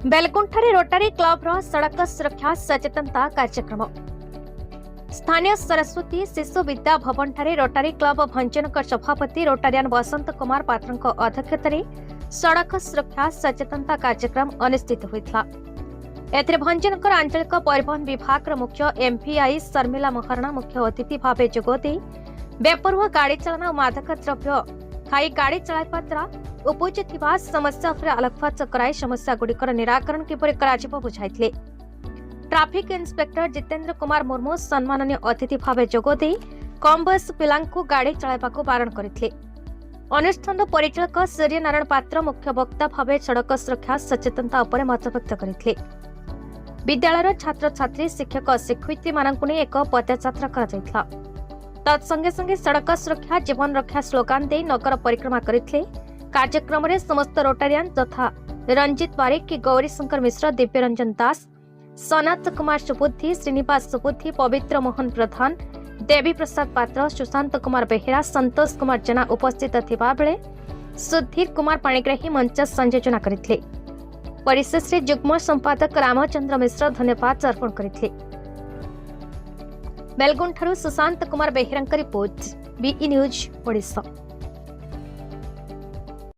बेलकुंठारे रोटारी club सड़क सुरक्षा सचेतनता कार्यक्रम स्थानीय सरस्वती शिशु विद्या भवन ठारे रोटारी क्लब भंजनकर सभापति रोटारियन वसंत कुमार पात्र अध्यक्षतार सड़क सुरक्षा सचेतनता कार्यक्रम अनुष्ठित होता। एथिरे भंजनकर आंचलिक परिवहन विभाग मुख्य एमपीआई शर्मिला महाराणा मुख्य अतिथि भाव जोगदे बेपरुआ गाड़ी चालना और मादक द्रव्य खाई गाड़ी चलाइबा द्वारा उपजुथिबा समस्या उपरे आलोकपात कराई समस्या गुड़िकर निराकरण किपरि कराजिबो बुझाइथिले। ट्राफिक इंस्पेक्टर जितेंद्र कुमार मुर्मू सम्माननीय अतिथि भाव जोगदे कम बयस पिलांकु गाड़ी चलाइबाकु बारण करथिले। अनुष्ठान परिचालक सूर्य नारायण पात्र मुख्य वक्ता भाव सड़क सुरक्षा सचेतनता उपरे मत व्यक्त करथिले। विद्यालयर छात्र छात्री शिक्षक शिक्षयित्री मानकु नै एक पदयात्रा कराଯାଇथिला। तत्संगे संगे सड़क सुरक्षा जीवन रक्षा स्लोगान दे नगर परिक्रमा करथिले। कार्यक्रम में समस्त रोटारियन तथा रंजित बारिक गौरी शंकर मिश्र दिव्यरंजन दास सनात कुमार सुबुद्धि श्रीनिवास सुबुद्धि पवित्र मोहन प्रधान देवी प्रसाद पात्र सुशांत कुमार बेहेरा संतोष कुमार जेना उपस्थित थिबा बेले सुधीर कुमार पाणिग्राही मंच संयोजना करथिले। परिशेष रे जुग्म संपादक रामचंद्र मिश्र धन्यवाद अर्पण करथिले। बेलगुंठारू Sushant Kumar Behera report BE news Odisha.